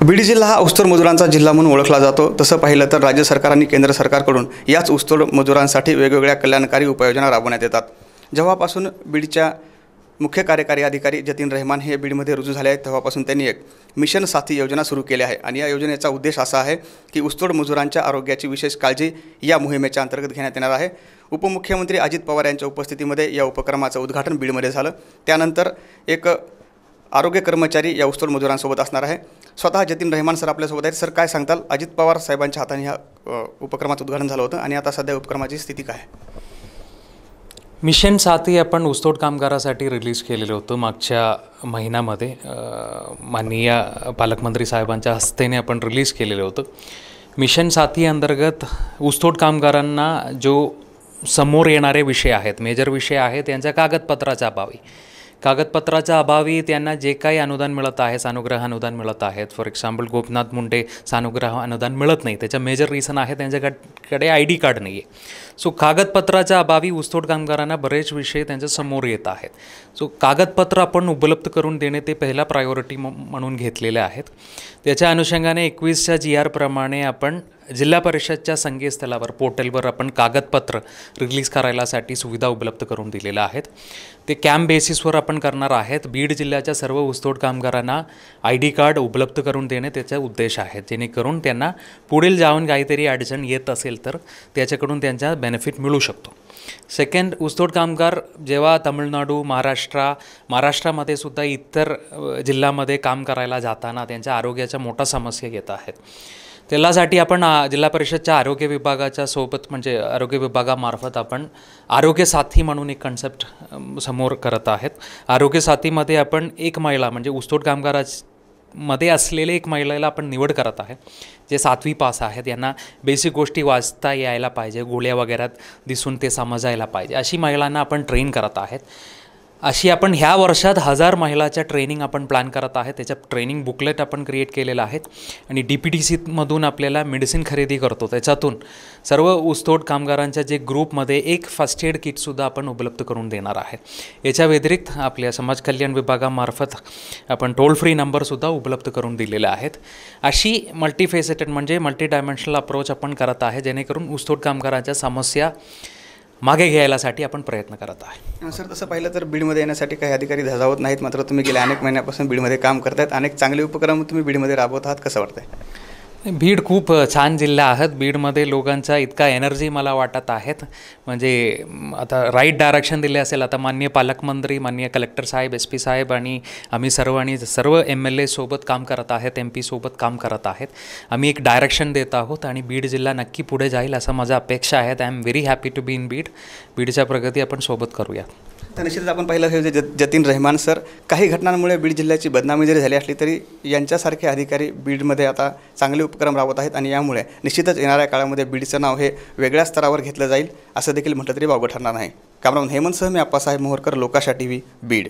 बीड जिल्हा हा ऊसतोड मजुरांचा जिल्हा म्हणून ओळखला जातो। तसं पाहिलं तर राज्य सरकार आणि केंद्र सरकारकडून याच ऊसतोड मजुरांसाठी वेगवेगळ्या कल्याणकारी उपाययोजना राबवण्यात येतात। जेव्हापासून बीडच्या मुख्य कार्यकारी अधिकारी जतीन रहमान हे बीडमध्ये रुजू झाले आहेत तेव्हापासून त्यांनी एक मिशन साथी योजना सुरू केली आहे आणि या योजनेचा उद्देश असा आहे की ऊसतोड मजुरांच्या आरोग्याची विशेष काळजी या मोहिमेच्या अंतर्गत घेण्यात येणार आहे। उपमुख्यमंत्री अजित पवार यांच्या उपस्थितीमध्ये या उपक्रमाचं उद्घाटन बीडमध्ये झालं। त्यानंतर एक आरोग्य कर्मचारी या ऊसतोड मजुरांसोबत असणार आहे। स्वतः जतीन रहमान सर आपल्यासोबत आहेत। सर, काय सांगताल? अजित पवार साहेबांच्या हाताने ह्या उपक्रमाचं उद्घाटन झालं होतं आणि आता सध्या उपक्रमाची स्थिती काय आहे? मिशन साथी आपण ऊसतोड कामगारासाठी रिलीज केलेलं होतं मागच्या महिन्यामध्ये। माननीय पालकमंत्री साहेबांच्या हस्तेने आपण रिलीज केलेलं होतं। मिशन साथी अंतर्गत ऊसतोड कामगारांना जो समोर येणारे विषय आहेत, मेजर विषय आहेत, त्यांच्या कागदपत्राच्या अभावी त्यांना जे काही अनुदान मिळत आहे, सानुग्रह अनुदान मिळत आहेत, फॉर एक्झाम्पल गोपनाथ मुंडे सानुग्रह अनुदान मिळत नाही, त्याचं मेजर रिझन आहे त्यांच्याकडे ID कार्ड नाही आहे। सो कागदपत्राच्या अभावी ऊसतोड कामगारांना बरेच विषय त्यांच्या समोर येत आहेत। सो कागदपत्र आपण उपलब्ध करून देणे ते पहिला प्रायोरिटी म्हणून घेतलेले आहेत। त्याच्या अनुषंगाने 21च्या GR प्रमाणे आपण जिल्हा परिषदच्या संकेतस्थळावर पोर्टलवर आपण कागदपत्र रिलीज करायलासाठी सुविधा उपलब्ध करून दिलेल्या आहेत। ते कॅम्प बेसिसवर आपण करणार आहेत। बीड जिल्ह्याच्या सर्व ऊसतोड कामगारांना ID कार्ड उपलब्ध करून देणे त्याचा उद्देश आहे, जेणेकरून त्यांना पुढील जाऊन काहीतरी अडचण येत असेल तर त्याच्याकडून त्यांचा बेनिफिट मिळू शकतो। सेकंड, ऊसतोड कामगार जेव्हा तमिळनाडू, महाराष्ट्रामध्ये सुद्धा इतर जिल्ह्यामध्ये काम करायला जाताना त्यांच्या आरोग्याच्या मोठ्या समस्या येत आहेत। त्यासाठी आपण जिल्हा परिषदच्या आरोग्य विभागाच्या सोबत म्हणजे आरोग्य विभागामार्फत आपण आरोग्य साथी म्हणून एक कन्सेप्ट समोर करत आहेत। आरोग्य साथीमध्ये आपण एक महिला म्हणजे ऊसतोड कामगारामध्ये असलेले एक महिलेला आपण निवड करत आहे, जे 7वी पास आहेत, यांना बेसिक गोष्टी वाचता यायला पाहिजे, गोळ्या वगैरे दिसून ते समजायला पाहिजे, अशी महिलांना आपण ट्रेन करत आहेत। अशी आपण ह्या वर्षात 1000 महिलाच्या ट्रेनिंग आपण प्लॅन करत आहे। त्याच्या ट्रेनिंग बुकलेट आपण क्रिएट केलेलं आहे आणि DPTCमधून आपल्याला मेडिसिन खरेदी करतो, त्याच्यातून सर्व ऊसतोड कामगारांच्या जे ग्रुपमध्ये एक फर्स्ट एड किटसुद्धा आपण उपलब्ध करून देणार आहे। याच्या व्यतिरिक्त आपल्या समाज कल्याण विभागामार्फत आपण टोल फ्री नंबरसुद्धा उपलब्ध करून दिलेले आहेत। अशी मल्टीफेसेटेड म्हणजे मल्टी डायमेन्शनल अप्रोच आपण करत आहे, जेणेकरून ऊसतोड कामगारांच्या समस्या मागे घ्यायलासाठी आपण प्रयत्न करत आहे। सर, तसं पाहिलं तर बीडमध्ये येण्यासाठी काही अधिकारी धजावत नाहीत, मात्र तुम्ही गेल्या अनेक महिन्यापासून बीडमध्ये काम करतायत, अनेक चांगले उपक्रम तुम्ही बीडमध्ये राबवत आहात, कसं वाटतंय? बीड खूप छान जिल्हा आहेत। बीडमध्ये लोकांचा इतका एनर्जी मला वाटत आहेत, म्हणजे आता राईट डायरेक्शन दिले असेल। आता माननीय पालकमंत्री, माननीय कलेक्टर साहेब, SP साहेब आणि आम्ही सर्व MLA सोबत काम करत आहेत, MP सोबत काम करत आहेत। आम्ही एक डायरेक्शन देत आहोत आणि बीड जिल्हा नक्की पुढे जाईल असं माझा अपेक्षा आहे। I am very happy to be in Beed. बीडच्या प्रगती आपण सोबत करूया। तर निश्चितच आपण पाहिलं हे जतीन रहमान सर, काही घटनांमुळे बीड जिल्ह्याची बदनामी जरी झाली असली तरी यांच्यासारखे अधिकारी बीडमध्ये आता चांगले उपक्रम राबवत आहेत आणि यामुळे निश्चितच येणाऱ्या काळामध्ये बीडचं नाव हे वेगळ्या स्तरावर घेतलं जाईल असं देखील म्हटलं तरी वावगं ठरणार नाही। कॅमेरामन हेमंतसह मी आप्पासाहेब मोहोरकर, लोकाशा TV, बीड।